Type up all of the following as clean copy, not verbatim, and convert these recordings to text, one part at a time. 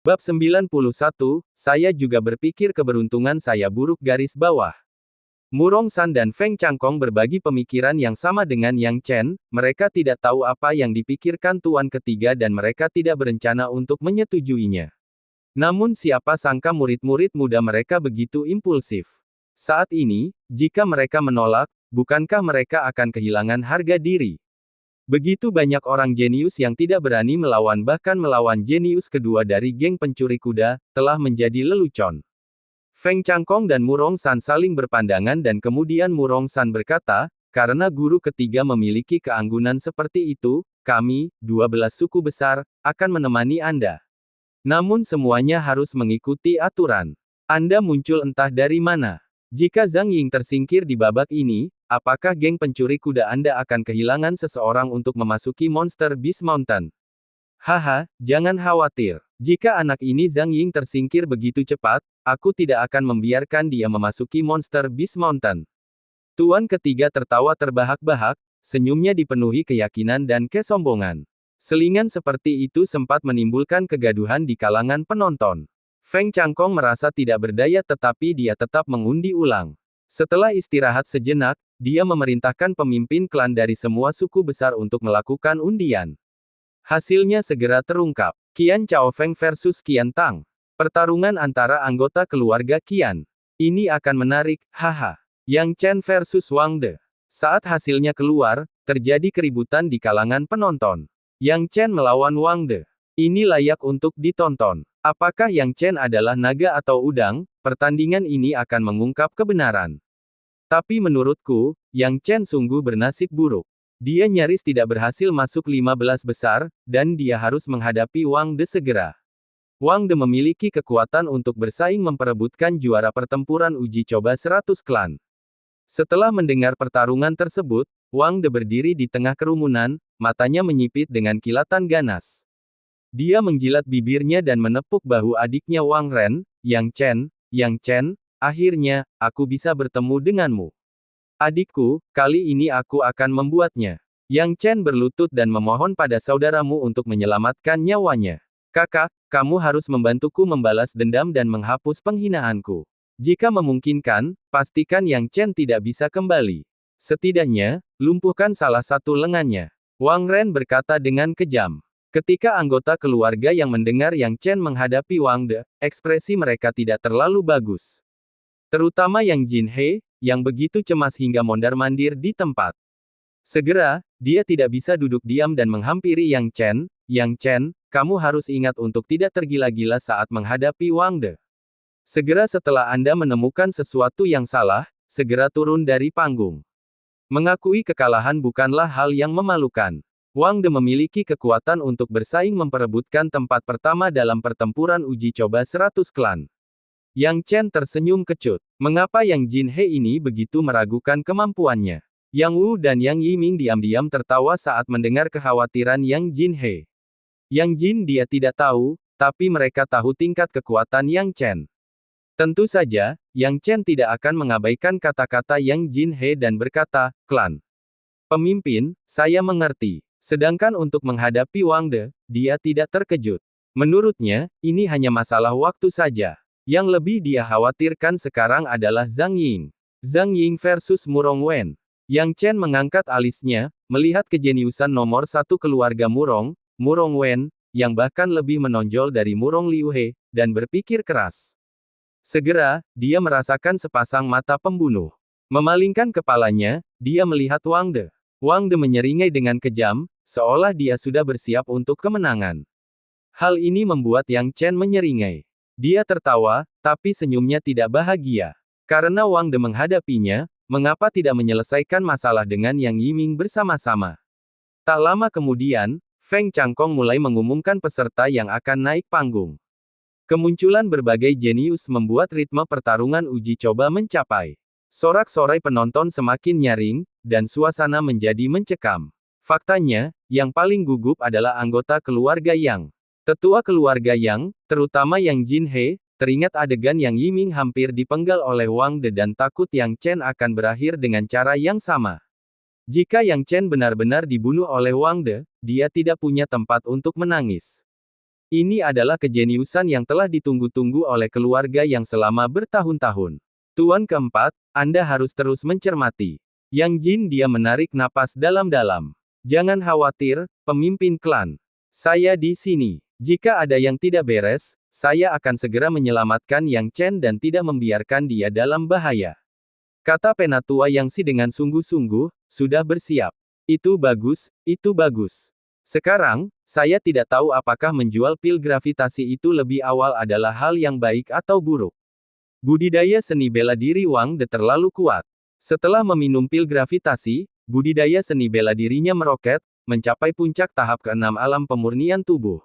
Bab 91, saya juga berpikir keberuntungan saya buruk garis bawah. Murong San dan Feng Changkong berbagi pemikiran yang sama dengan Yang Chen, mereka tidak tahu apa yang dipikirkan Tuan Ketiga dan mereka tidak berencana untuk menyetujuinya. Namun siapa sangka murid-murid muda mereka begitu impulsif. Saat ini, jika mereka menolak, bukankah mereka akan kehilangan harga diri? Begitu banyak orang jenius yang tidak berani melawan bahkan melawan jenius kedua dari geng pencuri kuda, telah menjadi lelucon. Feng Changkong dan Murong San saling berpandangan dan kemudian Murong San berkata, karena guru ketiga memiliki keanggunan seperti itu, kami, 12 suku besar, akan menemani Anda. Namun semuanya harus mengikuti aturan. Anda muncul entah dari mana. Jika Zhang Ying tersingkir di babak ini, apakah geng pencuri kuda Anda akan kehilangan seseorang untuk memasuki Monster Beast Mountain? Haha, jangan khawatir. Jika anak ini Zhang Ying tersingkir begitu cepat, aku tidak akan membiarkan dia memasuki Monster Beast Mountain. Tuan Ketiga tertawa terbahak-bahak, senyumnya dipenuhi keyakinan dan kesombongan. Selingan seperti itu sempat menimbulkan kegaduhan di kalangan penonton. Feng Changkong merasa tidak berdaya tetapi dia tetap mengundi ulang. Setelah istirahat sejenak, dia memerintahkan pemimpin klan dari semua suku besar untuk melakukan undian. Hasilnya segera terungkap. Qian Chao Feng versus Qian Tang. Pertarungan antara anggota keluarga Qian. Ini akan menarik, haha. Yang Chen versus Wang De. Saat hasilnya keluar, terjadi keributan di kalangan penonton. Yang Chen melawan Wang De. Ini layak untuk ditonton. Apakah Yang Chen adalah naga atau udang? Pertandingan ini akan mengungkap kebenaran. Tapi menurutku, Yang Chen sungguh bernasib buruk. Dia nyaris tidak berhasil masuk 15 besar, dan dia harus menghadapi Wang De segera. Wang De memiliki kekuatan untuk bersaing memperebutkan juara pertempuran uji coba 100 klan. Setelah mendengar pertarungan tersebut, Wang De berdiri di tengah kerumunan, matanya menyipit dengan kilatan ganas. Dia menjilat bibirnya dan menepuk bahu adiknya Wang Ren, Yang Chen, akhirnya, aku bisa bertemu denganmu. Adikku, kali ini aku akan membuatnya. Yang Chen berlutut dan memohon pada saudaramu untuk menyelamatkan nyawanya. Kakak, kamu harus membantuku membalas dendam dan menghapus penghinaanku. Jika memungkinkan, pastikan Yang Chen tidak bisa kembali. Setidaknya, lumpuhkan salah satu lengannya. Wang Ren berkata dengan kejam. Ketika anggota keluarga yang mendengar Yang Chen menghadapi Wang De, ekspresi mereka tidak terlalu bagus. Terutama Yang Jinhe, yang begitu cemas hingga mondar-mandir di tempat. Segera, dia tidak bisa duduk diam dan menghampiri Yang Chen. Yang Chen, kamu harus ingat untuk tidak tergila-gila saat menghadapi Wang De. Segera setelah Anda menemukan sesuatu yang salah, segera turun dari panggung. Mengakui kekalahan bukanlah hal yang memalukan. Wang De memiliki kekuatan untuk bersaing memperebutkan tempat pertama dalam pertempuran uji coba 100 klan. Yang Chen tersenyum kecut. Mengapa Yang Jinhe ini begitu meragukan kemampuannya? Yang Wu dan Yang Yiming diam-diam tertawa saat mendengar kekhawatiran Yang Jinhe. Yang Jin dia tidak tahu, tapi mereka tahu tingkat kekuatan Yang Chen. Tentu saja, Yang Chen tidak akan mengabaikan kata-kata Yang Jinhe dan berkata, klan. Pemimpin, saya mengerti. Sedangkan untuk menghadapi Wang De, dia tidak terkejut. Menurutnya, ini hanya masalah waktu saja. Yang lebih dia khawatirkan sekarang adalah Zhang Ying. Zhang Ying versus Murong Wen. Yang Chen mengangkat alisnya, melihat kejeniusan nomor satu keluarga Murong, Murong Wen, yang bahkan lebih menonjol dari Murong Liu He, dan berpikir keras. Segera, dia merasakan sepasang mata pembunuh. Memalingkan kepalanya, dia melihat Wang De. Wang De menyeringai dengan kejam, seolah dia sudah bersiap untuk kemenangan. Hal ini membuat Yang Chen menyeringai. Dia tertawa, tapi senyumnya tidak bahagia. Karena Wang De menghadapinya, mengapa tidak menyelesaikan masalah dengan Yang Yiming bersama-sama? Tak lama kemudian, Feng Changkong mulai mengumumkan peserta yang akan naik panggung. Kemunculan berbagai jenius membuat ritme pertarungan uji coba mencapai. Sorak-sorai penonton semakin nyaring, dan suasana menjadi mencekam. Faktanya, yang paling gugup adalah anggota keluarga Yang. Tetua keluarga Yang, terutama Yang Jinhe, teringat adegan Yang Yiming hampir dipenggal oleh Wang De dan takut Yang Chen akan berakhir dengan cara yang sama. Jika Yang Chen benar-benar dibunuh oleh Wang De, dia tidak punya tempat untuk menangis. Ini adalah kejeniusan yang telah ditunggu-tunggu oleh keluarga yang selama bertahun-tahun. Tuan keempat, Anda harus terus mencermati. Yang Jin dia menarik napas dalam-dalam. Jangan khawatir, pemimpin klan. Saya di sini. Jika ada yang tidak beres, saya akan segera menyelamatkan Yang Chen dan tidak membiarkan dia dalam bahaya. Kata penatua Yang Si dengan sungguh-sungguh, sudah bersiap. Itu bagus, itu bagus. Sekarang, saya tidak tahu apakah menjual pil gravitasi itu lebih awal adalah hal yang baik atau buruk. Budidaya seni bela diri Wang De terlalu kuat. Setelah meminum pil gravitasi, budidaya seni bela dirinya meroket, mencapai puncak tahap ke-6 alam pemurnian tubuh.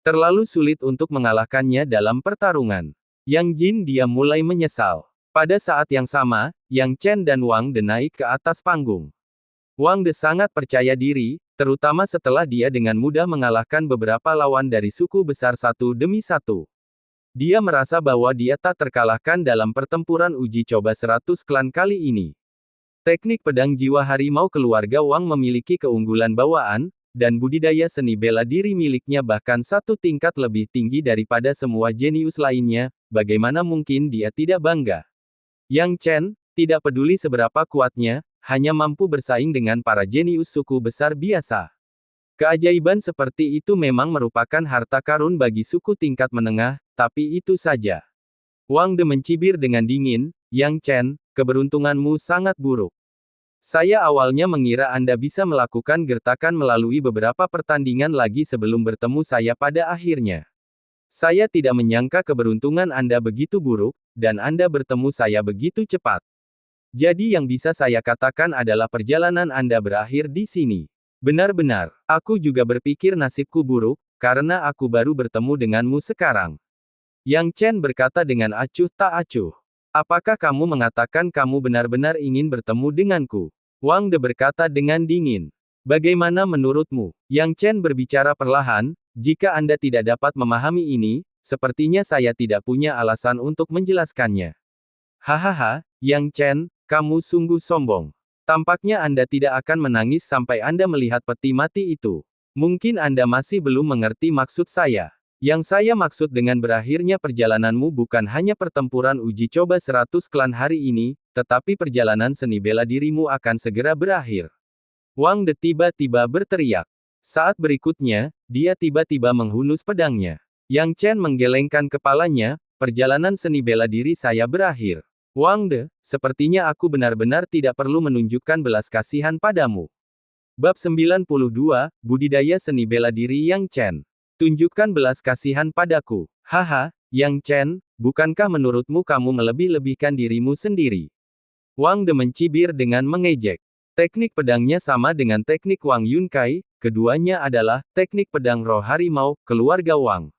Terlalu sulit untuk mengalahkannya dalam pertarungan. Yang Jin dia mulai menyesal. Pada saat yang sama, Yang Chen dan Wang De naik ke atas panggung. Wang De sangat percaya diri, terutama setelah dia dengan mudah mengalahkan beberapa lawan dari suku besar satu demi satu. Dia merasa bahwa dia tak terkalahkan dalam pertempuran uji coba 100 klan kali ini. Teknik pedang jiwa harimau keluarga Wang memiliki keunggulan bawaan, dan budidaya seni bela diri miliknya bahkan satu tingkat lebih tinggi daripada semua jenius lainnya, bagaimana mungkin dia tidak bangga? Yang Chen, tidak peduli seberapa kuatnya, hanya mampu bersaing dengan para jenius suku besar biasa. Keajaiban seperti itu memang merupakan harta karun bagi suku tingkat menengah, tapi itu saja. Wang De mencibir dengan dingin, Yang Chen, keberuntunganmu sangat buruk. Saya awalnya mengira Anda bisa melakukan gertakan melalui beberapa pertandingan lagi sebelum bertemu saya pada akhirnya. Saya tidak menyangka keberuntungan Anda begitu buruk, dan Anda bertemu saya begitu cepat. Jadi yang bisa saya katakan adalah perjalanan Anda berakhir di sini. Benar-benar, aku juga berpikir nasibku buruk, karena aku baru bertemu denganmu sekarang. Yang Chen berkata dengan acuh tak acuh. Apakah kamu mengatakan kamu benar-benar ingin bertemu denganku? Wang De berkata dengan dingin. Bagaimana menurutmu? Yang Chen berbicara perlahan, jika Anda tidak dapat memahami ini, sepertinya saya tidak punya alasan untuk menjelaskannya. Hahaha, Yang Chen, kamu sungguh sombong. Tampaknya Anda tidak akan menangis sampai Anda melihat peti mati itu. Mungkin Anda masih belum mengerti maksud saya. Yang saya maksud dengan berakhirnya perjalananmu bukan hanya pertempuran uji coba 100 klan hari ini, tetapi perjalanan seni bela dirimu akan segera berakhir. Wang De tiba-tiba berteriak. Saat berikutnya, dia tiba-tiba menghunus pedangnya. Yang Chen menggelengkan kepalanya, perjalanan seni bela diri saya berakhir. Wang De, sepertinya aku benar-benar tidak perlu menunjukkan belas kasihan padamu. Bab 92, Budidaya Seni Bela Diri Yang Chen. Tunjukkan belas kasihan padaku. Haha, Yang Chen, bukankah menurutmu kamu melebih-lebihkan dirimu sendiri? Wang De mencibir dengan mengejek. Teknik pedangnya sama dengan teknik Wang Yunkai, keduanya adalah teknik pedang roh harimau, keluarga Wang.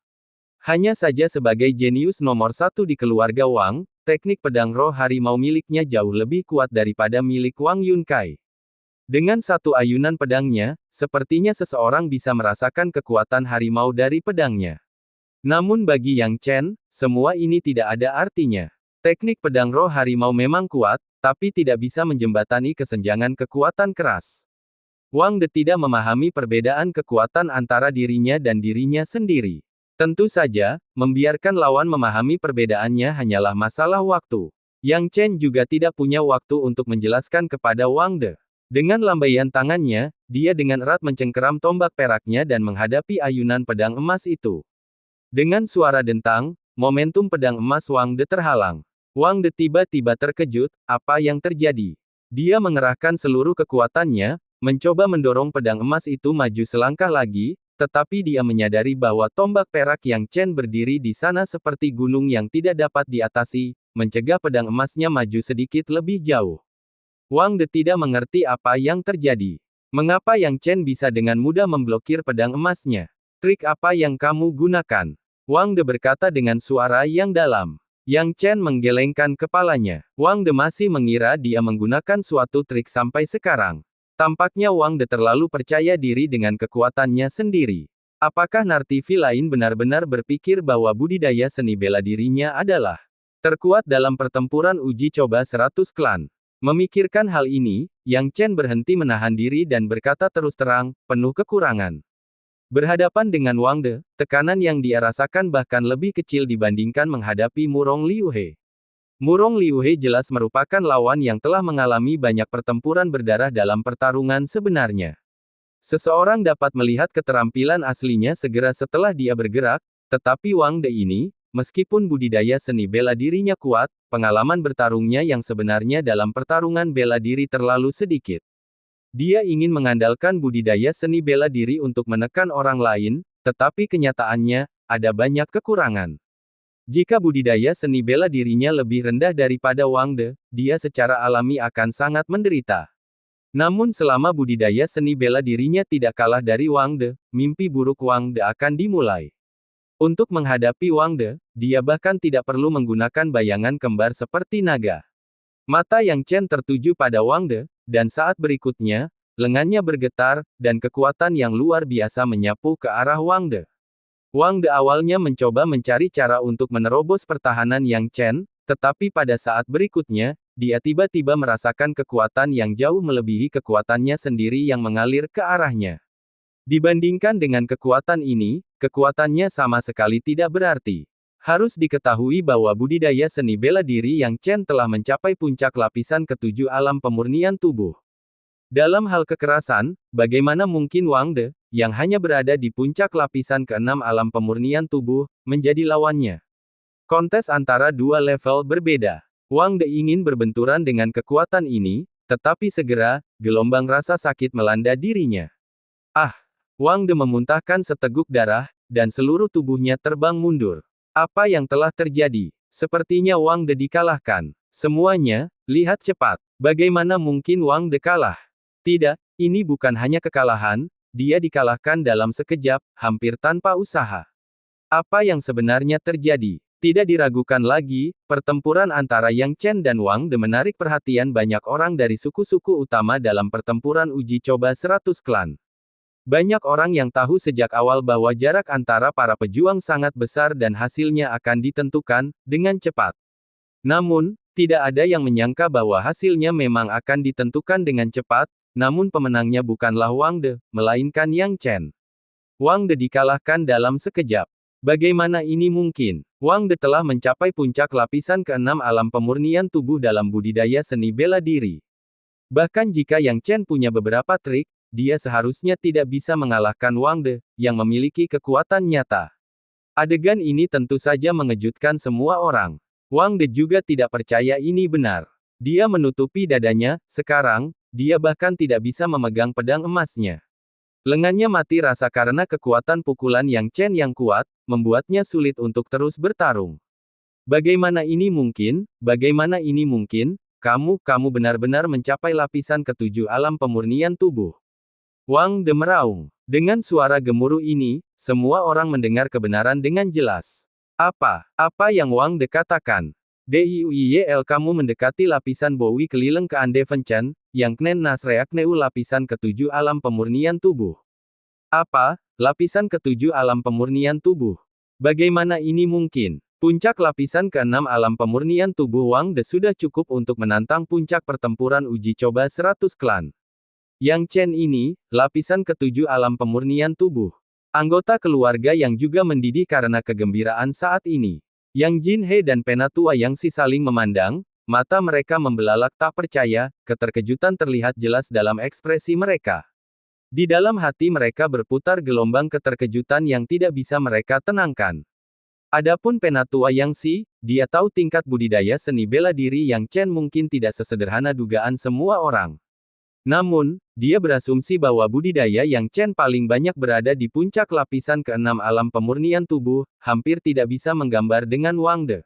Hanya saja sebagai jenius nomor satu di keluarga Wang, teknik pedang roh harimau miliknya jauh lebih kuat daripada milik Wang Yunkai. Dengan satu ayunan pedangnya, sepertinya seseorang bisa merasakan kekuatan harimau dari pedangnya. Namun bagi Yang Chen, semua ini tidak ada artinya. Teknik pedang roh harimau memang kuat, tapi tidak bisa menjembatani kesenjangan kekuatan keras. Wang De tidak memahami perbedaan kekuatan antara dirinya dan dirinya sendiri. Tentu saja, membiarkan lawan memahami perbedaannya hanyalah masalah waktu. Yang Chen juga tidak punya waktu untuk menjelaskan kepada Wang De. Dengan lambaian tangannya, dia dengan erat mencengkeram tombak peraknya dan menghadapi ayunan pedang emas itu. Dengan suara dentang, momentum pedang emas Wang De terhalang. Wang De tiba-tiba terkejut, apa yang terjadi? Dia mengerahkan seluruh kekuatannya, mencoba mendorong pedang emas itu maju selangkah lagi, tetapi dia menyadari bahwa tombak perak Yang Chen berdiri di sana seperti gunung yang tidak dapat diatasi, mencegah pedang emasnya maju sedikit lebih jauh. Wang De tidak mengerti apa yang terjadi. Mengapa Yang Chen bisa dengan mudah memblokir pedang emasnya? Trik apa yang kamu gunakan? Wang De berkata dengan suara yang dalam. Yang Chen menggelengkan kepalanya. Wang De masih mengira dia menggunakan suatu trik sampai sekarang. Tampaknya Wang De terlalu percaya diri dengan kekuatannya sendiri. Apakah Nartivi lain benar-benar berpikir bahwa budidaya seni bela dirinya adalah terkuat dalam pertempuran uji coba 100 klan? Memikirkan hal ini, Yang Chen berhenti menahan diri dan berkata terus terang, penuh kekurangan. Berhadapan dengan Wang De, tekanan yang dia rasakan bahkan lebih kecil dibandingkan menghadapi Murong Liu He. Murong Liu He jelas merupakan lawan yang telah mengalami banyak pertempuran berdarah dalam pertarungan sebenarnya. Seseorang dapat melihat keterampilan aslinya segera setelah dia bergerak, tetapi Wang De ini, meskipun budidaya seni bela dirinya kuat, pengalaman bertarungnya yang sebenarnya dalam pertarungan bela diri terlalu sedikit. Dia ingin mengandalkan budidaya seni bela diri untuk menekan orang lain, tetapi kenyataannya, ada banyak kekurangan. Jika budidaya seni bela dirinya lebih rendah daripada Wang De, dia secara alami akan sangat menderita. Namun selama budidaya seni bela dirinya tidak kalah dari Wang De, mimpi buruk Wang De akan dimulai. Untuk menghadapi Wang De, dia bahkan tidak perlu menggunakan bayangan kembar seperti naga. Mata Yang Chen tertuju pada Wang De, dan saat berikutnya, lengannya bergetar, dan kekuatan yang luar biasa menyapu ke arah Wang De. Wang De awalnya mencoba mencari cara untuk menerobos pertahanan Yang Chen, tetapi pada saat berikutnya, dia tiba-tiba merasakan kekuatan yang jauh melebihi kekuatannya sendiri yang mengalir ke arahnya. Dibandingkan dengan kekuatan ini, kekuatannya sama sekali tidak berarti. Harus diketahui bahwa budidaya seni bela diri Yang Chen telah mencapai puncak lapisan ke-7 alam pemurnian tubuh. Dalam hal kekerasan, bagaimana mungkin Wang De, yang hanya berada di puncak lapisan ke-6 alam pemurnian tubuh, menjadi lawannya? Kontes antara dua level berbeda. Wang De ingin berbenturan dengan kekuatan ini, tetapi segera, gelombang rasa sakit melanda dirinya. Ah! Wang De memuntahkan seteguk darah, dan seluruh tubuhnya terbang mundur. Apa yang telah terjadi? Sepertinya Wang De dikalahkan. Semuanya, lihat cepat. Bagaimana mungkin Wang De kalah? Tidak, ini bukan hanya kekalahan, dia dikalahkan dalam sekejap, hampir tanpa usaha. Apa yang sebenarnya terjadi? Tidak diragukan lagi, pertempuran antara Yang Chen dan Wang De menarik perhatian banyak orang dari suku-suku utama dalam pertempuran uji coba 100 klan. Banyak orang yang tahu sejak awal bahwa jarak antara para pejuang sangat besar dan hasilnya akan ditentukan dengan cepat. Namun, tidak ada yang menyangka bahwa hasilnya memang akan ditentukan dengan cepat, namun pemenangnya bukanlah Wang De, melainkan Yang Chen. Wang De dikalahkan dalam sekejap. Bagaimana ini mungkin? Wang De telah mencapai puncak lapisan ke-6 alam pemurnian tubuh dalam budidaya seni bela diri. Bahkan jika Yang Chen punya beberapa trik, dia seharusnya tidak bisa mengalahkan Wang De, yang memiliki kekuatan nyata. Adegan ini tentu saja mengejutkan semua orang. Wang De juga tidak percaya ini benar. Dia menutupi dadanya, sekarang, dia bahkan tidak bisa memegang pedang emasnya. Lengannya mati rasa karena kekuatan pukulan Yang Chen yang kuat, membuatnya sulit untuk terus bertarung. Bagaimana ini mungkin? Bagaimana ini mungkin? Kamu benar-benar mencapai lapisan ke-7 alam pemurnian tubuh. Wang De meraung. Dengan suara gemuruh ini, semua orang mendengar kebenaran dengan jelas. Apa yang Wang De katakan? DIUIYL kamu mendekati lapisan Bowi kelileng ke Ande Chen, yang Knen Nas Reakneu lapisan ke-7 alam pemurnian tubuh. Apa? Lapisan ke-7 alam pemurnian tubuh. Bagaimana ini mungkin? Puncak lapisan ke-6 alam pemurnian tubuh Wang De sudah cukup untuk menantang puncak pertempuran uji coba 100 klan. Yang Chen ini, lapisan ke-7 alam pemurnian tubuh. Anggota keluarga yang juga mendidih karena kegembiraan saat ini. Yang Jin He dan Penatua Yang Si saling memandang, mata mereka membelalak tak percaya, keterkejutan terlihat jelas dalam ekspresi mereka. Di dalam hati mereka berputar gelombang keterkejutan yang tidak bisa mereka tenangkan. Adapun Penatua Yang Si, dia tahu tingkat budidaya seni bela diri Yang Chen mungkin tidak sesederhana dugaan semua orang. Namun, dia berasumsi bahwa budidaya Yang Chen paling banyak berada di puncak lapisan ke-6 alam pemurnian tubuh, hampir tidak bisa menggambar dengan Wang De.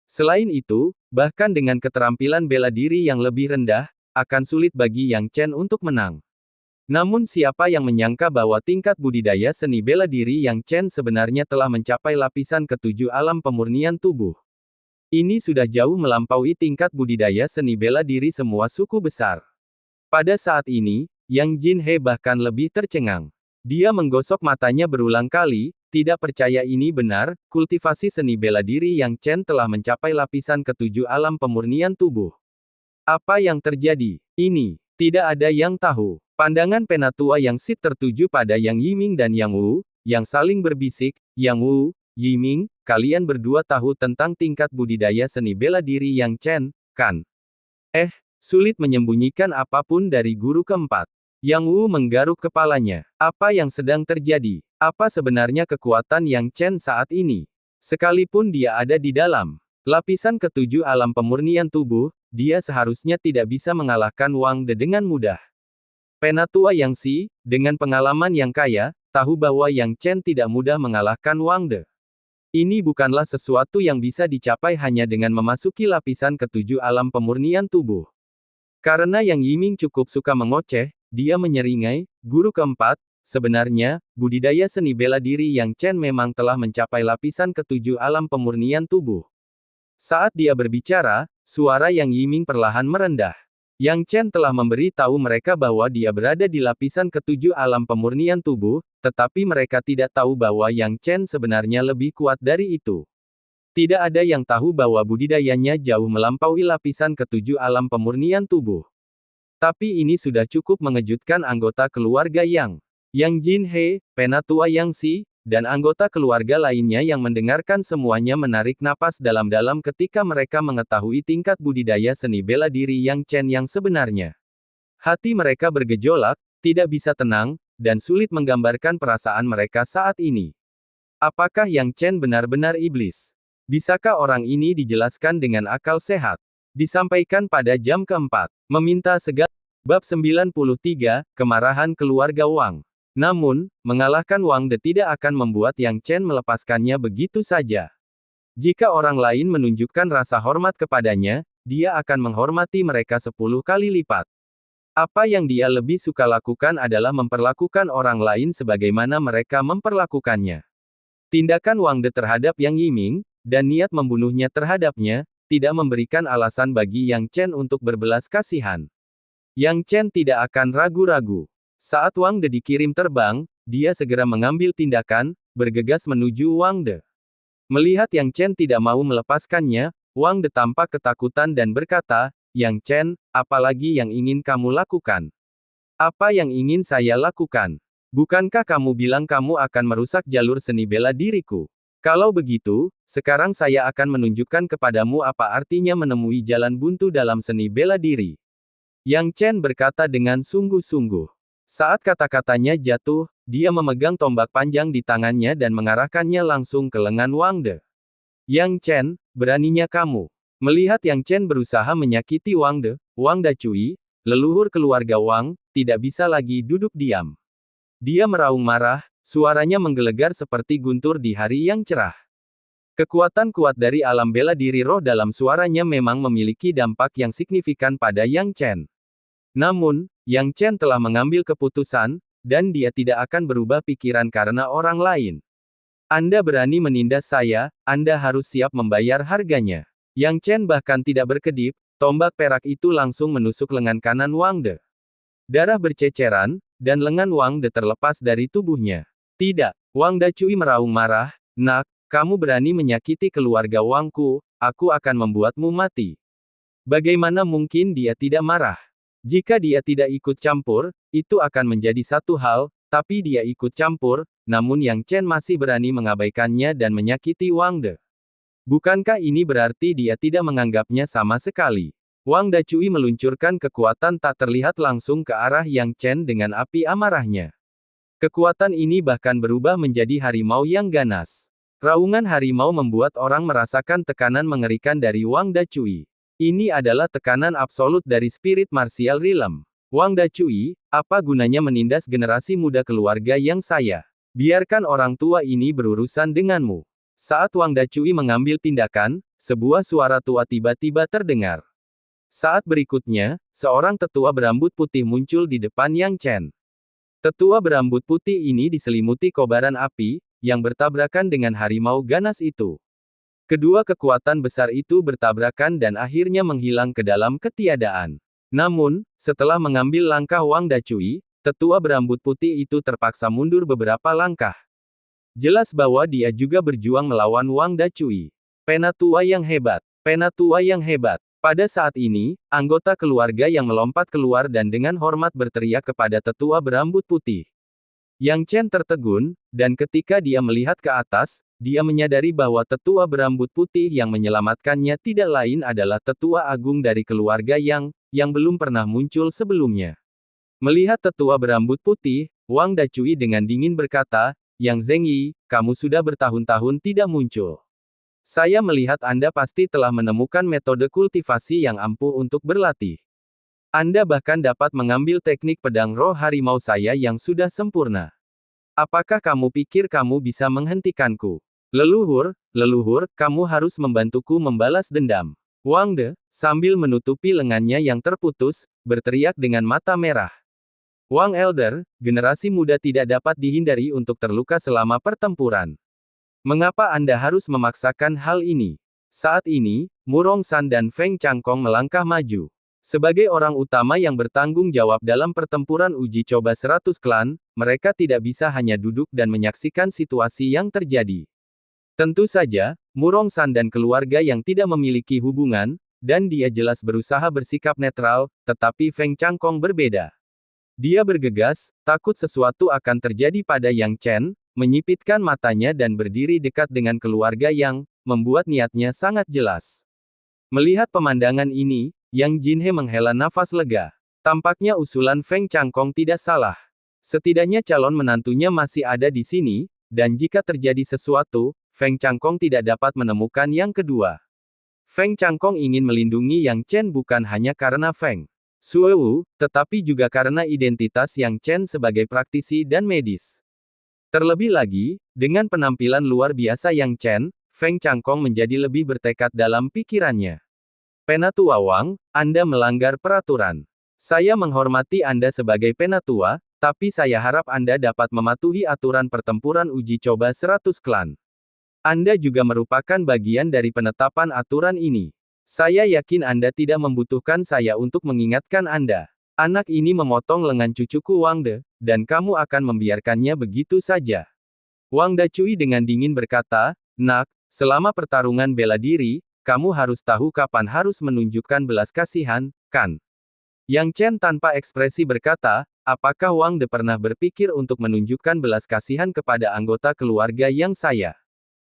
Selain itu, bahkan dengan keterampilan bela diri yang lebih rendah, akan sulit bagi Yang Chen untuk menang. Namun siapa yang menyangka bahwa tingkat budidaya seni bela diri Yang Chen sebenarnya telah mencapai lapisan ke-7 alam pemurnian tubuh. Ini sudah jauh melampaui tingkat budidaya seni bela diri semua suku besar. Pada saat ini, Yang Jin He bahkan lebih tercengang. Dia menggosok matanya berulang kali, tidak percaya ini benar, kultivasi seni bela diri Yang Chen telah mencapai lapisan ke-7 alam pemurnian tubuh. Apa yang terjadi? Ini, tidak ada yang tahu. Pandangan Penatua Yang Si tertuju pada Yang Yiming dan Yang Wu, yang saling berbisik, Yang Wu, Yiming, kalian berdua tahu tentang tingkat budidaya seni bela diri Yang Chen, kan? Sulit menyembunyikan apapun dari guru keempat. Yang Wu menggaruk kepalanya. Apa yang sedang terjadi? Apa sebenarnya kekuatan Yang Chen saat ini? Sekalipun dia ada di dalam lapisan ketujuh alam pemurnian tubuh, dia seharusnya tidak bisa mengalahkan Wang De dengan mudah. Penatua Yang Si, dengan pengalaman yang kaya, tahu bahwa Yang Chen tidak mudah mengalahkan Wang De. Ini bukanlah sesuatu yang bisa dicapai hanya dengan memasuki lapisan ketujuh alam pemurnian tubuh. Karena Yang Yiming cukup suka mengoceh, dia menyeringai, guru keempat, sebenarnya, budidaya seni bela diri Yang Chen memang telah mencapai lapisan ketujuh alam pemurnian tubuh. Saat dia berbicara, suara Yang Yiming perlahan merendah. Yang Chen telah memberi tahu mereka bahwa dia berada di lapisan ketujuh alam pemurnian tubuh, tetapi mereka tidak tahu bahwa Yang Chen sebenarnya lebih kuat dari itu. Tidak ada yang tahu bahwa budidayanya jauh melampaui lapisan ketujuh alam pemurnian tubuh. Tapi ini sudah cukup mengejutkan anggota keluarga Yang Jin He, Penatua Yang Si, dan anggota keluarga lainnya yang mendengarkan semuanya menarik napas dalam-dalam ketika mereka mengetahui tingkat budidaya seni bela diri Yang Chen yang sebenarnya. Hati mereka bergejolak, tidak bisa tenang, dan sulit menggambarkan perasaan mereka saat ini. Apakah Yang Chen benar-benar iblis? Bisakah orang ini dijelaskan dengan akal sehat? Disampaikan pada jam keempat. Meminta segala. Bab 93, Kemarahan Keluarga Wang. Namun, mengalahkan Wang De tidak akan membuat Yang Chen melepaskannya begitu saja. Jika orang lain menunjukkan rasa hormat kepadanya, dia akan menghormati mereka 10 kali lipat. Apa yang dia lebih suka lakukan adalah memperlakukan orang lain sebagaimana mereka memperlakukannya. Tindakan Wang De terhadap Yang Yiming, dan niat membunuhnya terhadapnya, tidak memberikan alasan bagi Yang Chen untuk berbelas kasihan. Yang Chen tidak akan ragu-ragu. Saat Wang De dikirim terbang, dia segera mengambil tindakan, bergegas menuju Wang De. Melihat Yang Chen tidak mau melepaskannya, Wang De tampak ketakutan dan berkata, Yang Chen, apalagi yang ingin kamu lakukan? Apa yang ingin saya lakukan? Bukankah kamu bilang kamu akan merusak jalur seni bela diriku? Kalau begitu, sekarang saya akan menunjukkan kepadamu apa artinya menemui jalan buntu dalam seni bela diri. Yang Chen berkata dengan sungguh-sungguh. Saat kata-katanya jatuh, dia memegang tombak panjang di tangannya dan mengarahkannya langsung ke lengan Wang De. Yang Chen, beraninya kamu. Melihat Yang Chen berusaha menyakiti Wang De, Wang Dacui, leluhur keluarga Wang, tidak bisa lagi duduk diam. Dia meraung marah, suaranya menggelegar seperti guntur di hari yang cerah. Kekuatan kuat dari alam bela diri roh dalam suaranya memang memiliki dampak yang signifikan pada Yang Chen. Namun, Yang Chen telah mengambil keputusan, dan dia tidak akan berubah pikiran karena orang lain. Anda berani menindas saya, Anda harus siap membayar harganya. Yang Chen bahkan tidak berkedip, tombak perak itu langsung menusuk lengan kanan Wang De. Darah berceceran, dan lengan Wang De terlepas dari tubuhnya. Tidak, Wang Dacui meraung marah, nak, kamu berani menyakiti keluarga Wangku, aku akan membuatmu mati. Bagaimana mungkin dia tidak marah? Jika dia tidak ikut campur, itu akan menjadi satu hal, tapi dia ikut campur, namun Yang Chen masih berani mengabaikannya dan menyakiti Wang De. Bukankah ini berarti dia tidak menganggapnya sama sekali? Wang Dacui meluncurkan kekuatan tak terlihat langsung ke arah Yang Chen dengan api amarahnya. Kekuatan ini bahkan berubah menjadi harimau yang ganas. Raungan harimau membuat orang merasakan tekanan mengerikan dari Wang Dacui. Ini adalah tekanan absolut dari spirit martial realm. Wang Dacui, apa gunanya menindas generasi muda keluarga yang saya? Biarkan orang tua ini berurusan denganmu. Saat Wang Dacui mengambil tindakan, sebuah suara tua tiba-tiba terdengar. Saat berikutnya, seorang tetua berambut putih muncul di depan Yang Chen. Tetua berambut putih ini diselimuti kobaran api, yang bertabrakan dengan harimau ganas itu. Kedua kekuatan besar itu bertabrakan dan akhirnya menghilang ke dalam ketiadaan. Namun, setelah mengambil langkah Wang Dacui, tetua berambut putih itu terpaksa mundur beberapa langkah. Jelas bahwa dia juga berjuang melawan Wang Dacui. Penatua yang hebat. Penatua yang hebat. Pada saat ini, anggota keluarga yang melompat keluar dan dengan hormat berteriak kepada tetua berambut putih. Yang Chen tertegun, dan ketika dia melihat ke atas, dia menyadari bahwa tetua berambut putih yang menyelamatkannya tidak lain adalah tetua agung dari keluarga yang belum pernah muncul sebelumnya. Melihat tetua berambut putih, Wang Dacui dengan dingin berkata, "Yang Zhengyi, kamu sudah bertahun-tahun tidak muncul. Saya melihat Anda pasti telah menemukan metode kultivasi yang ampuh untuk berlatih. Anda bahkan dapat mengambil teknik pedang roh harimau saya yang sudah sempurna. Apakah kamu pikir kamu bisa menghentikanku? Leluhur, kamu harus membantuku membalas dendam." Wang De, sambil menutupi lengannya yang terputus, berteriak dengan mata merah. "Wang Elder, generasi muda tidak dapat dihindari untuk terluka selama pertempuran. Mengapa Anda harus memaksakan hal ini?" Saat ini, Murong San dan Feng Changkong melangkah maju. Sebagai orang utama yang bertanggung jawab dalam pertempuran uji coba 100 klan, mereka tidak bisa hanya duduk dan menyaksikan situasi yang terjadi. Tentu saja, Murong San dan keluarga yang tidak memiliki hubungan, dan dia jelas berusaha bersikap netral, tetapi Feng Changkong berbeda. Dia bergegas, takut sesuatu akan terjadi pada Yang Chen, menyipitkan matanya dan berdiri dekat dengan keluarga yang membuat niatnya sangat jelas. Melihat pemandangan ini, Yang Jinhe menghela nafas lega. Tampaknya usulan Feng Changkong tidak salah. Setidaknya calon menantunya masih ada di sini, dan jika terjadi sesuatu, Feng Changkong tidak dapat menemukan yang kedua. Feng Changkong ingin melindungi Yang Chen bukan hanya karena Feng Shuewu, tetapi juga karena identitas Yang Chen sebagai praktisi dan medis. Terlebih lagi, dengan penampilan luar biasa Yang Chen, Feng Changkong menjadi lebih bertekad dalam pikirannya. "Penatua Wang, Anda melanggar peraturan. Saya menghormati Anda sebagai penatua, tapi saya harap Anda dapat mematuhi aturan pertempuran uji coba 100 klan. Anda juga merupakan bagian dari penetapan aturan ini. Saya yakin Anda tidak membutuhkan saya untuk mengingatkan Anda." Anak ini memotong lengan cucuku Wang De, dan kamu akan membiarkannya begitu saja. Wang Dacui dengan dingin berkata, "Nak, selama pertarungan bela diri, kamu harus tahu kapan harus menunjukkan belas kasihan, kan?" Yang Chen tanpa ekspresi berkata, "Apakah Wang De pernah berpikir untuk menunjukkan belas kasihan kepada anggota keluarga yang saya?"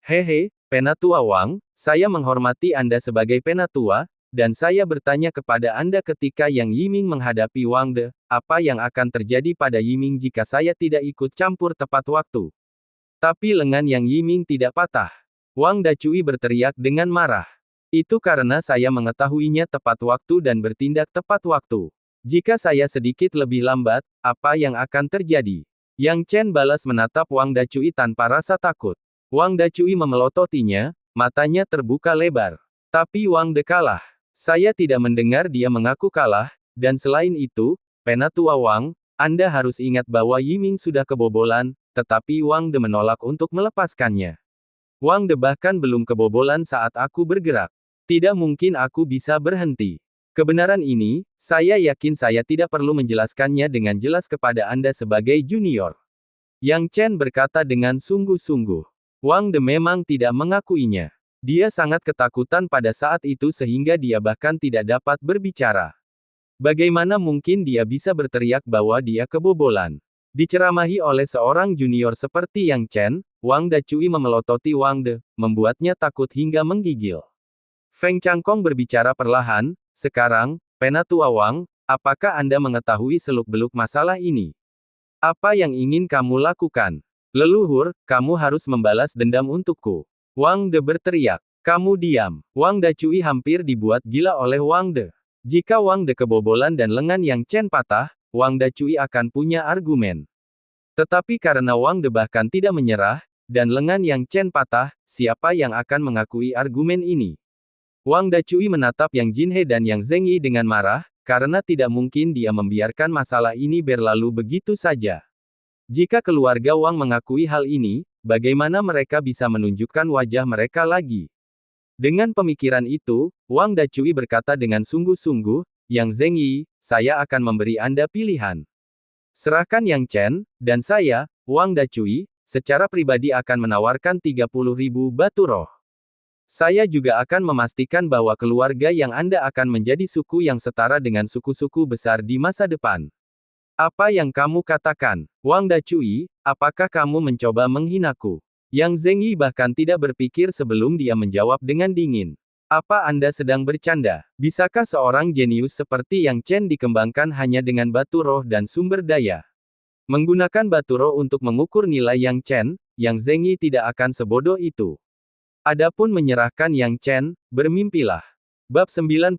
"Hehe, Penatua Wang, saya menghormati Anda sebagai penatua, dan saya bertanya kepada Anda ketika Yang Yiming menghadapi Wang De, apa yang akan terjadi pada Yiming jika saya tidak ikut campur tepat waktu?" Tapi lengan Yang Yiming tidak patah. Wang Dacui berteriak dengan marah. "Itu karena saya mengetahuinya tepat waktu dan bertindak tepat waktu. Jika saya sedikit lebih lambat, apa yang akan terjadi?" Yang Chen balas menatap Wang Dacui tanpa rasa takut. Wang Dacui memelototinya, matanya terbuka lebar. "Tapi Wang De kalah. Saya tidak mendengar dia mengaku kalah, dan selain itu, Penatua Wang, Anda harus ingat bahwa Yiming sudah kebobolan, tetapi Wang De menolak untuk melepaskannya. Wang De bahkan belum kebobolan saat aku bergerak. Tidak mungkin aku bisa berhenti. Kebenaran ini, saya yakin saya tidak perlu menjelaskannya dengan jelas kepada Anda sebagai junior." Yang Chen berkata dengan sungguh-sungguh. Wang De memang tidak mengakuinya. Dia sangat ketakutan pada saat itu sehingga dia bahkan tidak dapat berbicara. Bagaimana mungkin dia bisa berteriak bahwa dia kebobolan? Diceramahi oleh seorang junior seperti Yang Chen, Wang Dacui memelototi Wang De, membuatnya takut hingga menggigil. Feng Changkong berbicara perlahan, "Sekarang, Penatua Wang, apakah Anda mengetahui seluk-beluk masalah ini? Apa yang ingin kamu lakukan?" "Leluhur, kamu harus membalas dendam untukku." Wang De berteriak. "Kamu diam." Wang Dacui hampir dibuat gila oleh Wang De. Jika Wang De kebobolan dan lengan Yang Chen patah, Wang Dacui akan punya argumen. Tetapi karena Wang De bahkan tidak menyerah, dan lengan Yang Chen patah, siapa yang akan mengakui argumen ini? Wang Dacui menatap Yang Jinhe dan Yang Zhengyi dengan marah, karena tidak mungkin dia membiarkan masalah ini berlalu begitu saja. Jika keluarga Wang mengakui hal ini, bagaimana mereka bisa menunjukkan wajah mereka lagi? Dengan pemikiran itu, Wang Dacui berkata dengan sungguh-sungguh, "Yang Zhengyi, saya akan memberi Anda pilihan. Serahkan Yang Chen, dan saya, Wang Dacui, secara pribadi akan menawarkan 30.000 batu roh." Saya juga akan memastikan bahwa keluarga yang Anda akan menjadi suku yang setara dengan suku-suku besar di masa depan. Apa yang kamu katakan, Wang Dacui? Apakah kamu mencoba menghinaku? Yang Zhengyi bahkan tidak berpikir sebelum dia menjawab dengan dingin. Apa Anda sedang bercanda? Bisakah seorang jenius seperti Yang Chen dikembangkan hanya dengan batu roh dan sumber daya? Menggunakan batu roh untuk mengukur nilai Yang Chen, Yang Zhengyi tidak akan sebodoh itu. Adapun menyerahkan Yang Chen, bermimpilah. Bab 94,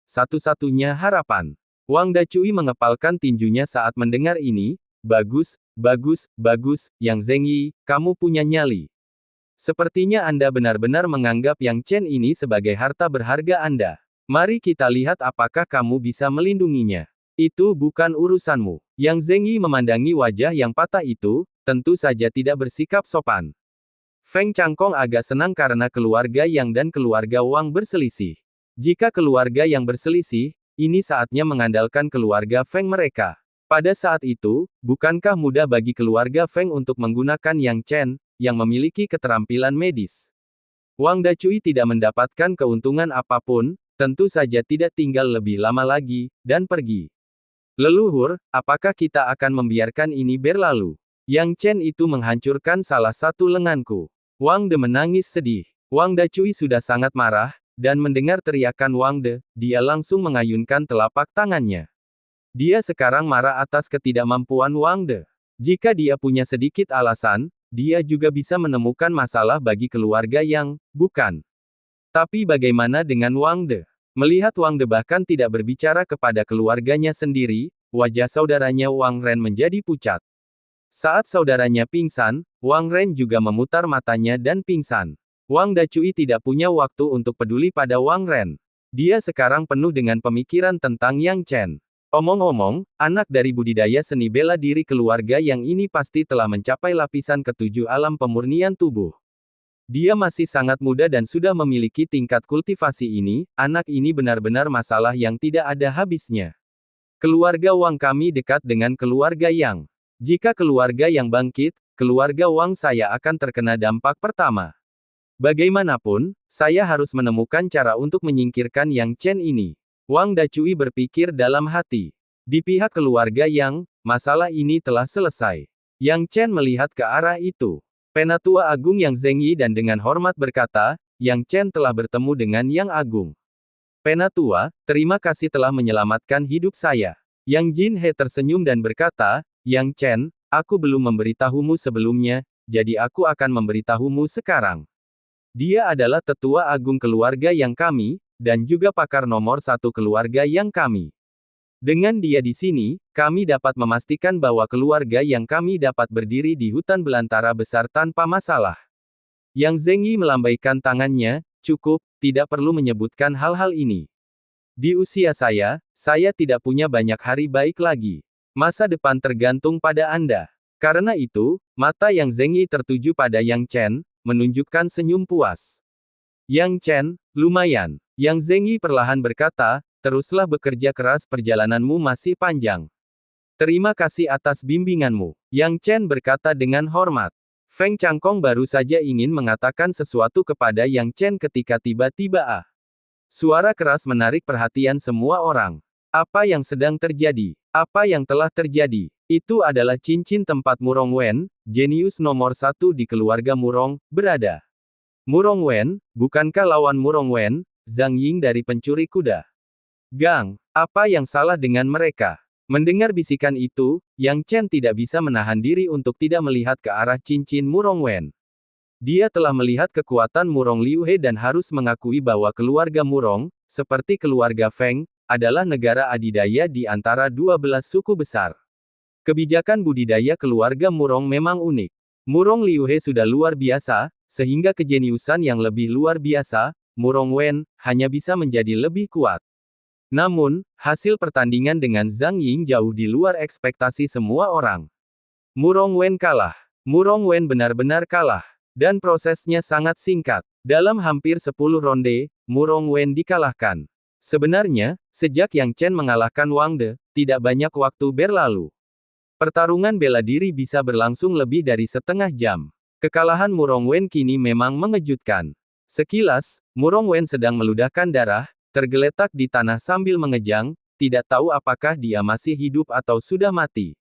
Satu-satunya Harapan. Wang Dacui mengepalkan tinjunya saat mendengar ini. Bagus, bagus, bagus, Yang Zhengyi, kamu punya nyali. Sepertinya Anda benar-benar menganggap Yang Chen ini sebagai harta berharga Anda. Mari kita lihat apakah kamu bisa melindunginya. Itu bukan urusanmu. Yang Zhengyi memandangi wajah yang patah itu, tentu saja tidak bersikap sopan. Feng Changkong agak senang karena keluarga Yang dan keluarga Wang berselisih. Jika keluarga Yang berselisih, ini saatnya mengandalkan keluarga Feng mereka. Pada saat itu, bukankah mudah bagi keluarga Feng untuk menggunakan Yang Chen, yang memiliki keterampilan medis? Wang Dacui tidak mendapatkan keuntungan apapun, tentu saja tidak tinggal lebih lama lagi, dan pergi. Leluhur, apakah kita akan membiarkan ini berlalu? Yang Chen itu menghancurkan salah satu lenganku. Wang De menangis sedih. Wang Dacui sudah sangat marah, dan mendengar teriakan Wang De, dia langsung mengayunkan telapak tangannya. Dia sekarang marah atas ketidakmampuan Wang De. Jika dia punya sedikit alasan, dia juga bisa menemukan masalah bagi keluarga Yang, bukan? Tapi bagaimana dengan Wang De? Melihat Wang De bahkan tidak berbicara kepada keluarganya sendiri, wajah saudaranya Wang Ren menjadi pucat. Saat saudaranya pingsan, Wang Ren juga memutar matanya dan pingsan. Wang Dacui tidak punya waktu untuk peduli pada Wang Ren. Dia sekarang penuh dengan pemikiran tentang Yang Chen. Omong-omong, anak dari budidaya seni bela diri keluarga Yang ini pasti telah mencapai lapisan ketujuh alam pemurnian tubuh. Dia masih sangat muda dan sudah memiliki tingkat kultivasi ini, anak ini benar-benar masalah yang tidak ada habisnya. Keluarga Wang kami dekat dengan keluarga Yang. Jika keluarga Yang bangkit, keluarga Wang saya akan terkena dampak pertama. Bagaimanapun, saya harus menemukan cara untuk menyingkirkan Yang Chen ini. Wang Dacui berpikir dalam hati. Di pihak keluarga Yang, masalah ini telah selesai. Yang Chen melihat ke arah itu. Penatua Agung Yang Zhengyi dan dengan hormat berkata, Yang Chen telah bertemu dengan Yang Agung. Penatua, terima kasih telah menyelamatkan hidup saya. Yang Jin He tersenyum dan berkata, Yang Chen, aku belum memberitahumu sebelumnya, jadi aku akan memberitahumu sekarang. Dia adalah tetua agung keluarga Yang kami, dan juga pakar nomor satu keluarga Yang kami. Dengan dia di sini, kami dapat memastikan bahwa keluarga Yang kami dapat berdiri di hutan belantara besar tanpa masalah. Yang Zhengyi melambaikan tangannya, cukup, tidak perlu menyebutkan hal-hal ini. Di usia saya tidak punya banyak hari baik lagi. Masa depan tergantung pada Anda. Karena itu, mata Yang Zhengyi tertuju pada Yang Chen, menunjukkan senyum puas. Yang Chen, lumayan. Yang Zhengyi perlahan berkata, teruslah bekerja keras, perjalananmu masih panjang. Terima kasih atas bimbinganmu. Yang Chen berkata dengan hormat. Feng Changkong baru saja ingin mengatakan sesuatu kepada Yang Chen ketika tiba-tiba suara keras menarik perhatian semua orang. Apa yang sedang terjadi? Apa yang telah terjadi? Itu adalah cincin tempat Murong Wen, jenius nomor satu di keluarga Murong, berada. Murong Wen, bukankah lawan Murong Wen, Zhang Ying dari pencuri kuda? Gang, apa yang salah dengan mereka? Mendengar bisikan itu, Yang Chen tidak bisa menahan diri untuk tidak melihat ke arah cincin Murong Wen. Dia telah melihat kekuatan Murong Liu He dan harus mengakui bahwa keluarga Murong, seperti keluarga Feng, adalah negara adidaya di antara 12 suku besar. Kebijakan budidaya keluarga Murong memang unik. Murong Liu He sudah luar biasa, sehingga kejeniusan yang lebih luar biasa, Murong Wen, hanya bisa menjadi lebih kuat. Namun, hasil pertandingan dengan Zhang Ying jauh di luar ekspektasi semua orang. Murong Wen kalah. Murong Wen benar-benar kalah. Dan prosesnya sangat singkat. Dalam hampir 10 ronde, Murong Wen dikalahkan. Sebenarnya, sejak Yang Chen mengalahkan Wang De, tidak banyak waktu berlalu. Pertarungan bela diri bisa berlangsung lebih dari setengah jam. Kekalahan Murong Wen kini memang mengejutkan. Sekilas, Murong Wen sedang meludahkan darah, tergeletak di tanah sambil mengejang, tidak tahu apakah dia masih hidup atau sudah mati.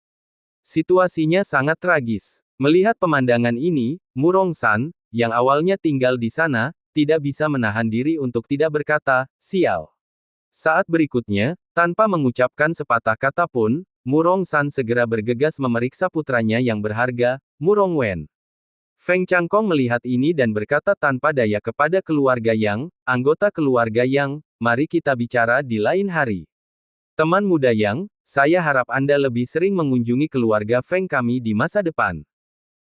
Situasinya sangat tragis. Melihat pemandangan ini, Murong San, yang awalnya tinggal di sana, tidak bisa menahan diri untuk tidak berkata, "Sial." Saat berikutnya, tanpa mengucapkan sepatah kata pun, Murong San segera bergegas memeriksa putranya yang berharga, Murong Wen. Feng Changkong melihat ini dan berkata tanpa daya kepada keluarga Yang, anggota keluarga Yang, mari kita bicara di lain hari. Teman muda Yang, saya harap Anda lebih sering mengunjungi keluarga Feng kami di masa depan.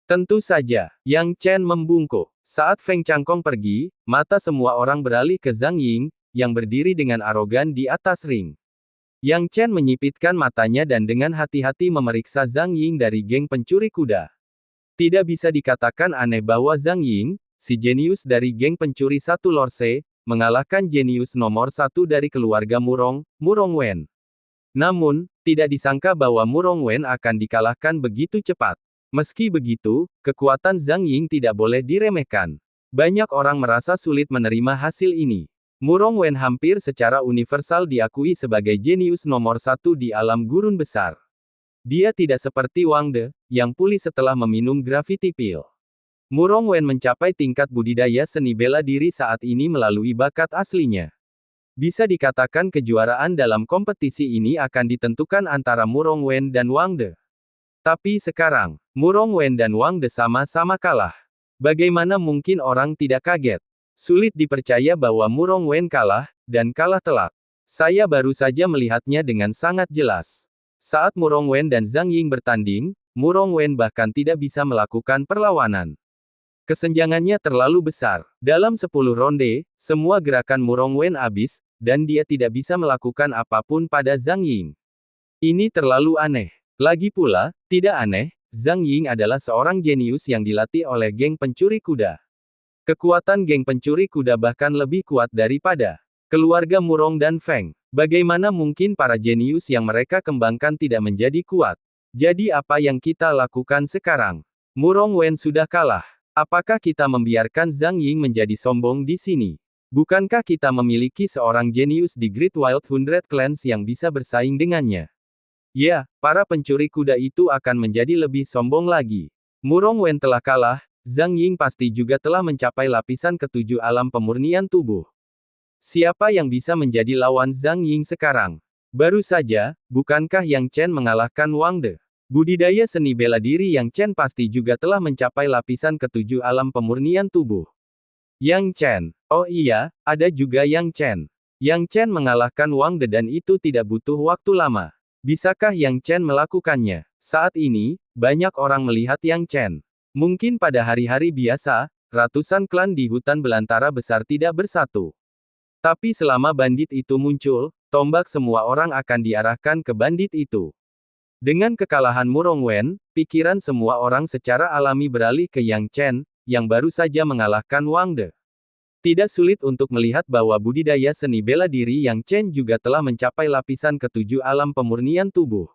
Tentu saja, Yang Chen membungkuk. Saat Feng Changkong pergi, mata semua orang beralih ke Zhang Ying, yang berdiri dengan arogan di atas ring. Yang Chen menyipitkan matanya dan dengan hati-hati memeriksa Zhang Ying dari geng pencuri kuda. Tidak bisa dikatakan aneh bahwa Zhang Ying, si jenius dari geng pencuri satu Lorse, mengalahkan jenius nomor satu dari keluarga Murong, Murong Wen. Namun, tidak disangka bahwa Murong Wen akan dikalahkan begitu cepat. Meski begitu, kekuatan Zhang Ying tidak boleh diremehkan. Banyak orang merasa sulit menerima hasil ini. Murong Wen hampir secara universal diakui sebagai jenius nomor satu di alam gurun besar. Dia tidak seperti Wang De, yang pulih setelah meminum gravity pill. Murong Wen mencapai tingkat budidaya seni bela diri saat ini melalui bakat aslinya. Bisa dikatakan kejuaraan dalam kompetisi ini akan ditentukan antara Murong Wen dan Wang De. Tapi sekarang, Murong Wen dan Wang De sama-sama kalah. Bagaimana mungkin orang tidak kaget? Sulit dipercaya bahwa Murong Wen kalah, dan kalah telak. Saya baru saja melihatnya dengan sangat jelas. Saat Murong Wen dan Zhang Ying bertanding, Murong Wen bahkan tidak bisa melakukan perlawanan. Kesenjangannya terlalu besar. Dalam 10 ronde, semua gerakan Murong Wen habis, dan dia tidak bisa melakukan apapun pada Zhang Ying. Ini terlalu aneh. Lagi pula, tidak aneh, Zhang Ying adalah seorang jenius yang dilatih oleh geng pencuri kuda. Kekuatan geng pencuri kuda bahkan lebih kuat daripada keluarga Murong dan Feng. Bagaimana mungkin para jenius yang mereka kembangkan tidak menjadi kuat? Jadi apa yang kita lakukan sekarang? Murong Wen sudah kalah. Apakah kita membiarkan Zhang Ying menjadi sombong di sini? Bukankah kita memiliki seorang jenius di Great Wild Hundred Clans yang bisa bersaing dengannya? Ya, para pencuri kuda itu akan menjadi lebih sombong lagi. Murong Wen telah kalah, Zhang Ying pasti juga telah mencapai lapisan ketujuh alam pemurnian tubuh. Siapa yang bisa menjadi lawan Zhang Ying sekarang? Baru saja, bukankah Yang Chen mengalahkan Wang De? Budidaya seni bela diri Yang Chen pasti juga telah mencapai lapisan ketujuh alam pemurnian tubuh. Yang Chen. Oh iya, ada juga Yang Chen. Yang Chen mengalahkan Wang De dan itu tidak butuh waktu lama. Bisakah Yang Chen melakukannya? Saat ini, banyak orang melihat Yang Chen. Mungkin pada hari-hari biasa, ratusan klan di hutan belantara besar tidak bersatu. Tapi selama bandit itu muncul, tombak semua orang akan diarahkan ke bandit itu. Dengan kekalahan Murong Wen, pikiran semua orang secara alami beralih ke Yang Chen, yang baru saja mengalahkan Wang De. Tidak sulit untuk melihat bahwa budidaya seni bela diri Yang Chen juga telah mencapai lapisan ketujuh alam pemurnian tubuh.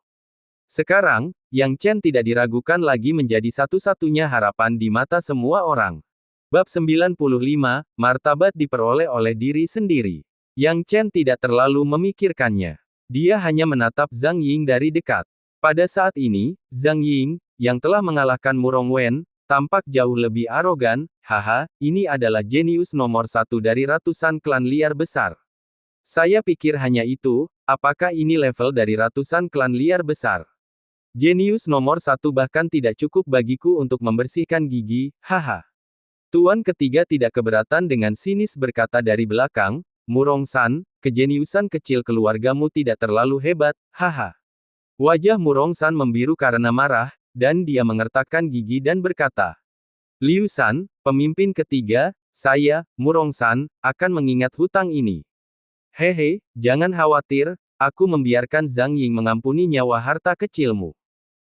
Sekarang, Yang Chen tidak diragukan lagi menjadi satu-satunya harapan di mata semua orang. Bab 95, martabat diperoleh oleh diri sendiri. Yang Chen tidak terlalu memikirkannya. Dia hanya menatap Zhang Ying dari dekat. Pada saat ini, Zhang Ying, yang telah mengalahkan Murong Wen, tampak jauh lebih arogan. Haha, ini adalah jenius nomor satu dari ratusan klan liar besar. Saya pikir hanya itu, apakah ini level dari ratusan klan liar besar? Jenius nomor satu bahkan tidak cukup bagiku untuk membersihkan gigi, haha. Tuan ketiga tidak keberatan dengan sinis berkata dari belakang, Murong San, kejeniusan kecil keluargamu tidak terlalu hebat, haha. Wajah Murong San membiru karena marah, dan dia mengertakkan gigi dan berkata, Liu San, pemimpin ketiga, saya, Murong San, akan mengingat hutang ini. Hehe, jangan khawatir, aku membiarkan Zhang Ying mengampuni nyawa harta kecilmu.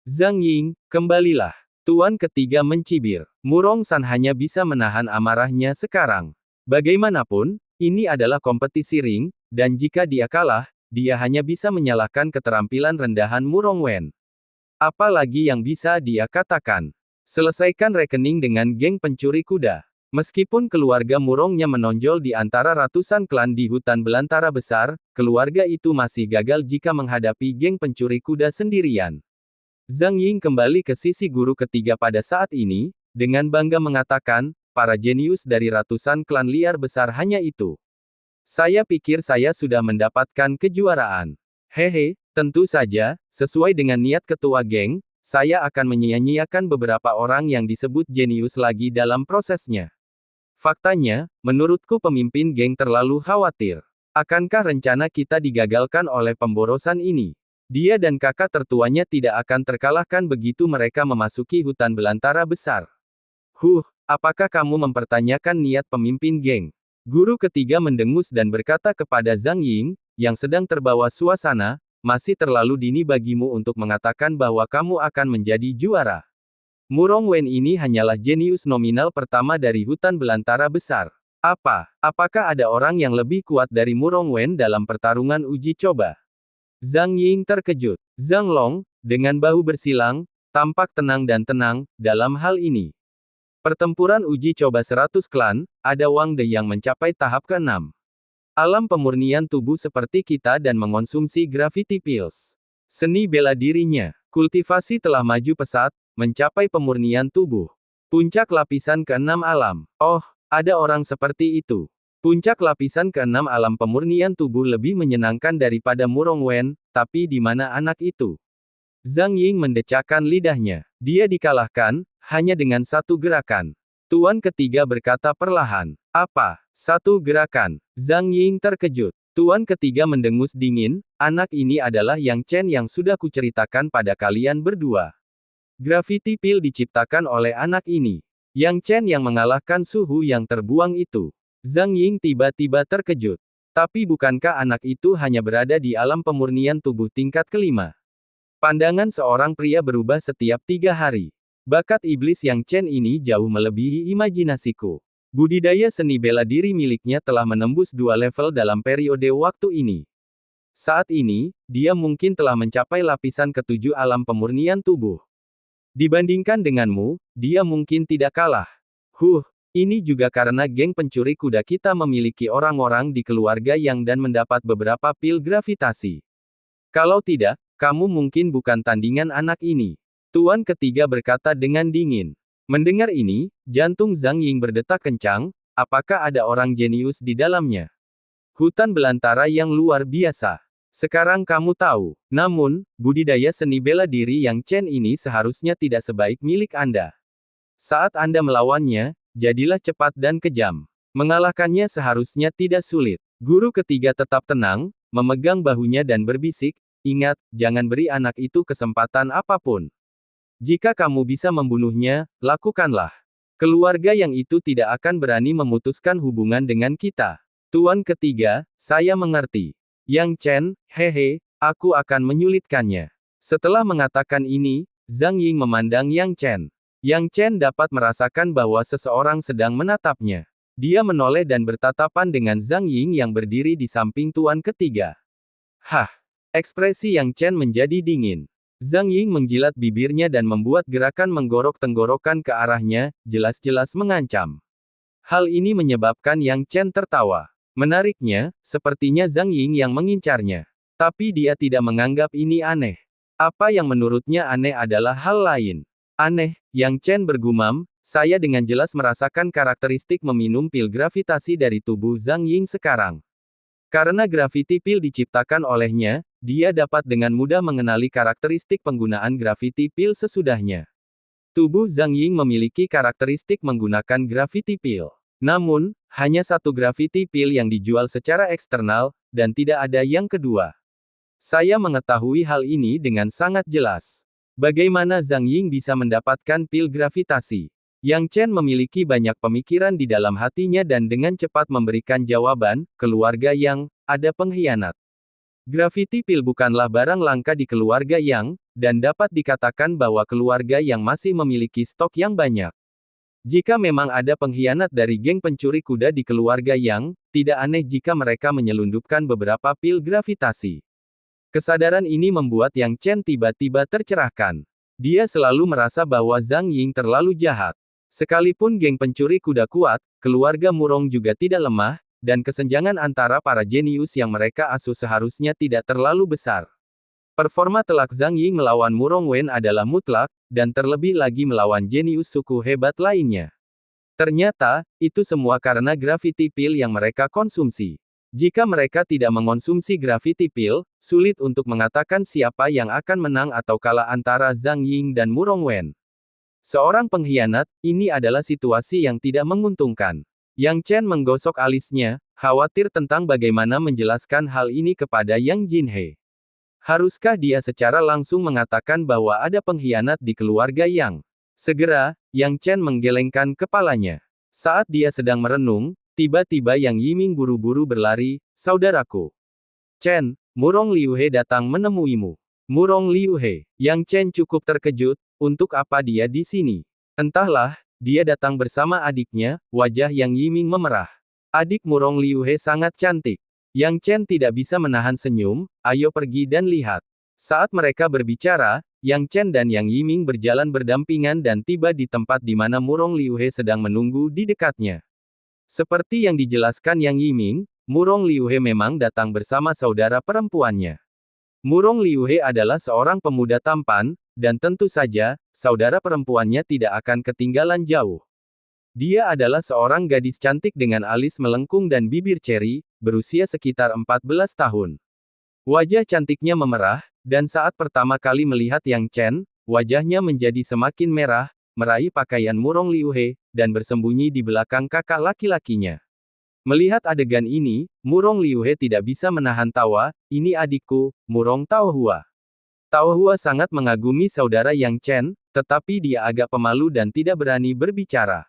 Zhang Ying, kembalilah. Tuan ketiga mencibir. Murong San hanya bisa menahan amarahnya sekarang. Bagaimanapun, ini adalah kompetisi ring, dan jika dia kalah, dia hanya bisa menyalahkan keterampilan rendahan Murong Wen. Apalagi yang bisa dia katakan? Selesaikan rekening dengan geng pencuri kuda. Meskipun keluarga Murongnya menonjol di antara ratusan klan di hutan belantara besar, keluarga itu masih gagal jika menghadapi geng pencuri kuda sendirian. Zhang Ying kembali ke sisi guru ketiga pada saat ini, dengan bangga mengatakan, para jenius dari ratusan klan liar besar hanya itu. Saya pikir saya sudah mendapatkan kejuaraan. Hehe, tentu saja, sesuai dengan niat ketua geng, saya akan menyia-nyiakan beberapa orang yang disebut jenius lagi dalam prosesnya. Faktanya, menurutku pemimpin geng terlalu khawatir. Akankah rencana kita digagalkan oleh pemborosan ini? Dia dan kakak tertuanya tidak akan terkalahkan begitu mereka memasuki hutan belantara besar. Apakah kamu mempertanyakan niat pemimpin geng? Guru ketiga mendengus dan berkata kepada Zhang Ying, yang sedang terbawa suasana, masih terlalu dini bagimu untuk mengatakan bahwa kamu akan menjadi juara. Murong Wen ini hanyalah jenius nominal pertama dari hutan belantara besar. Apakah ada orang yang lebih kuat dari Murong Wen dalam pertarungan uji coba? Zhang Ying terkejut. Zhang Long, dengan bahu bersilang, tampak tenang dan tenang, dalam hal ini. Pertempuran uji coba 100 klan, ada Wang De yang mencapai tahap ke-6. Alam pemurnian tubuh seperti kita dan mengonsumsi gravity pills. Seni bela dirinya. Kultivasi telah maju pesat, mencapai pemurnian tubuh. Puncak lapisan ke-6 alam. Oh, ada orang seperti itu. Puncak lapisan ke-6 alam pemurnian tubuh lebih menyenangkan daripada Murong Wen, tapi di mana anak itu? Zhang Ying mendecakkan lidahnya. Dia dikalahkan, hanya dengan satu gerakan. Tuan ketiga berkata perlahan. Apa? Satu gerakan. Zhang Ying terkejut. Tuan ketiga mendengus dingin, anak ini adalah Yang Chen yang sudah kuceritakan pada kalian berdua. Gravity Pill diciptakan oleh anak ini. Yang Chen yang mengalahkan suhu yang terbuang itu. Zhang Ying tiba-tiba terkejut. Tapi bukankah anak itu hanya berada di alam pemurnian tubuh tingkat kelima? Pandangan seorang pria berubah setiap 3 hari. Bakat iblis Yang Chen ini jauh melebihi imajinasiku. Budidaya seni bela diri miliknya telah menembus 2 level dalam periode waktu ini. Saat ini, dia mungkin telah mencapai lapisan ke-7 alam pemurnian tubuh. Dibandingkan denganmu, dia mungkin tidak kalah. Ini juga karena geng pencuri kuda kita memiliki orang-orang di keluarga Yang dan mendapat beberapa pil gravitasi. Kalau tidak, kamu mungkin bukan tandingan anak ini. Tuan ketiga berkata dengan dingin. Mendengar ini, jantung Zhang Ying berdetak kencang, apakah ada orang jenius di dalamnya? Hutan belantara yang luar biasa. Sekarang kamu tahu. Namun, budidaya seni bela diri Yang Chen ini seharusnya tidak sebaik milik Anda. Saat Anda melawannya, jadilah cepat dan kejam. Mengalahkannya seharusnya tidak sulit. Guru ketiga tetap tenang, memegang bahunya dan berbisik, ingat, jangan beri anak itu kesempatan apapun. Jika kamu bisa membunuhnya, lakukanlah. Keluarga Yang itu tidak akan berani memutuskan hubungan dengan kita. Tuan ketiga, saya mengerti. Yang Chen, hehe, aku akan menyulitkannya. Setelah mengatakan ini, Zhang Ying memandang Yang Chen. Yang Chen dapat merasakan bahwa seseorang sedang menatapnya. Dia menoleh dan bertatapan dengan Zhang Ying yang berdiri di samping tuan ketiga. Ekspresi Yang Chen menjadi dingin. Zhang Ying menjilat bibirnya dan membuat gerakan menggorok tenggorokan ke arahnya, jelas-jelas mengancam. Hal ini menyebabkan Yang Chen tertawa. Menariknya, sepertinya Zhang Ying yang mengincarnya. Tapi dia tidak menganggap ini aneh. Apa yang menurutnya aneh adalah hal lain. Aneh, Yang Chen bergumam, saya dengan jelas merasakan karakteristik meminum pil gravitasi dari tubuh Zhang Ying sekarang. Karena gravity pill diciptakan olehnya, dia dapat dengan mudah mengenali karakteristik penggunaan gravity pill sesudahnya. Tubuh Zhang Ying memiliki karakteristik menggunakan gravity pill. Namun, hanya satu gravity pill yang dijual secara eksternal, dan tidak ada yang kedua. Saya mengetahui hal ini dengan sangat jelas. Bagaimana Zhang Ying bisa mendapatkan pil gravitasi? Yang Chen memiliki banyak pemikiran di dalam hatinya dan dengan cepat memberikan jawaban, keluarga Yang, ada pengkhianat. Gravity Pill bukanlah barang langka di keluarga Yang, dan dapat dikatakan bahwa keluarga Yang masih memiliki stok yang banyak. Jika memang ada pengkhianat dari geng pencuri kuda di keluarga Yang, tidak aneh jika mereka menyelundupkan beberapa pil gravitasi. Kesadaran ini membuat Yang Chen tiba-tiba tercerahkan. Dia selalu merasa bahwa Zhang Ying terlalu jahat. Sekalipun geng pencuri kuda kuat, keluarga Murong juga tidak lemah, dan kesenjangan antara para jenius yang mereka asuh seharusnya tidak terlalu besar. Performa telak Zhang Ying melawan Murong Wen adalah mutlak, dan terlebih lagi melawan jenius suku hebat lainnya. Ternyata, itu semua karena gravity pill yang mereka konsumsi. Jika mereka tidak mengonsumsi gravity pill, sulit untuk mengatakan siapa yang akan menang atau kalah antara Zhang Ying dan Murong Wen. Seorang pengkhianat, ini adalah situasi yang tidak menguntungkan. Yang Chen menggosok alisnya, khawatir tentang bagaimana menjelaskan hal ini kepada Yang Jinhe. Haruskah dia secara langsung mengatakan bahwa ada pengkhianat di keluarga Yang? Segera, Yang Chen menggelengkan kepalanya. Saat dia sedang merenung, tiba-tiba Yang Yiming buru-buru berlari, "Saudaraku Chen, Murong Liuhe datang menemuimu." Murong Liuhe. Yang Chen cukup terkejut, untuk apa dia di sini? Entahlah, dia datang bersama adiknya, wajah Yang Yiming memerah. Adik Murong Liuhe sangat cantik. Yang Chen tidak bisa menahan senyum, "Ayo pergi dan lihat." Saat mereka berbicara, Yang Chen dan Yang Yiming berjalan berdampingan dan tiba di tempat di mana Murong Liuhe sedang menunggu di dekatnya. Seperti yang dijelaskan Yang Yiming, Murong Liuhe memang datang bersama saudara perempuannya. Murong Liuhe adalah seorang pemuda tampan, dan tentu saja, saudara perempuannya tidak akan ketinggalan jauh. Dia adalah seorang gadis cantik dengan alis melengkung dan bibir ceri, berusia sekitar 14 tahun. Wajah cantiknya memerah, dan saat pertama kali melihat Yang Chen, wajahnya menjadi semakin merah, meraih pakaian Murong Liuhe, dan bersembunyi di belakang kakak laki-lakinya. Melihat adegan ini, Murong Liuhe tidak bisa menahan tawa, "Ini adikku, Murong Taohua." Taohua sangat mengagumi saudara Yang Chen, tetapi dia agak pemalu dan tidak berani berbicara.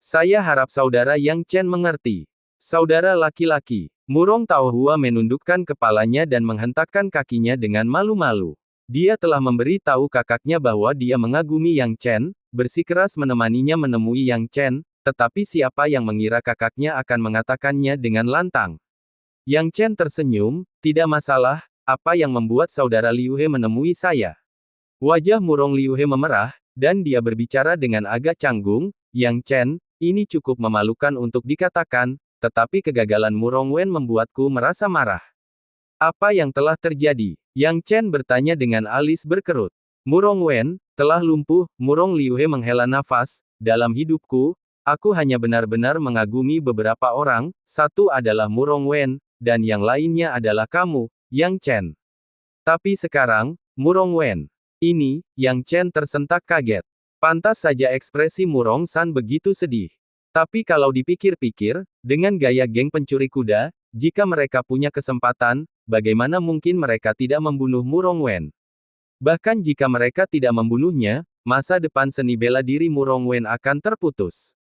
"Saya harap saudara Yang Chen mengerti. Saudara laki-laki." Murong Taohua menundukkan kepalanya dan menghentakkan kakinya dengan malu-malu. Dia telah memberi tahu kakaknya bahwa dia mengagumi Yang Chen, bersikeras menemaninya menemui Yang Chen, tetapi siapa yang mengira kakaknya akan mengatakannya dengan lantang. Yang Chen tersenyum, "Tidak masalah, apa yang membuat saudara Liuhe menemui saya?" Wajah Murong Liuhe memerah, dan dia berbicara dengan agak canggung, "Yang Chen, ini cukup memalukan untuk dikatakan, tetapi kegagalan Murong Wen membuatku merasa marah." "Apa yang telah terjadi?" Yang Chen bertanya dengan alis berkerut. "Murong Wen telah lumpuh." Murong Liuhe menghela nafas, "Dalam hidupku, aku hanya benar-benar mengagumi beberapa orang, satu adalah Murong Wen, dan yang lainnya adalah kamu, Yang Chen. Tapi sekarang, Murong Wen." Ini, Yang Chen tersentak kaget. Pantas saja ekspresi Murong San begitu sedih. Tapi kalau dipikir-pikir, dengan gaya geng pencuri kuda, jika mereka punya kesempatan, bagaimana mungkin mereka tidak membunuh Murong Wen? Bahkan jika mereka tidak membunuhnya, masa depan seni bela diri Murong Wen akan terputus.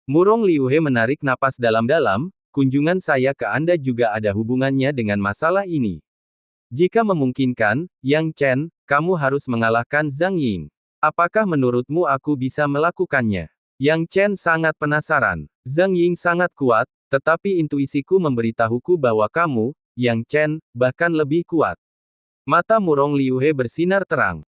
Murong Liuhe menarik napas dalam-dalam, "Kunjungan saya ke Anda juga ada hubungannya dengan masalah ini. Jika memungkinkan, Yang Chen, kamu harus mengalahkan Zhang Ying. Apakah menurutmu aku bisa melakukannya?" Yang Chen sangat penasaran. "Zhang Ying sangat kuat, tetapi intuisiku memberitahuku bahwa kamu, Yang Chen, bahkan lebih kuat." Mata Murong Liuhe bersinar terang.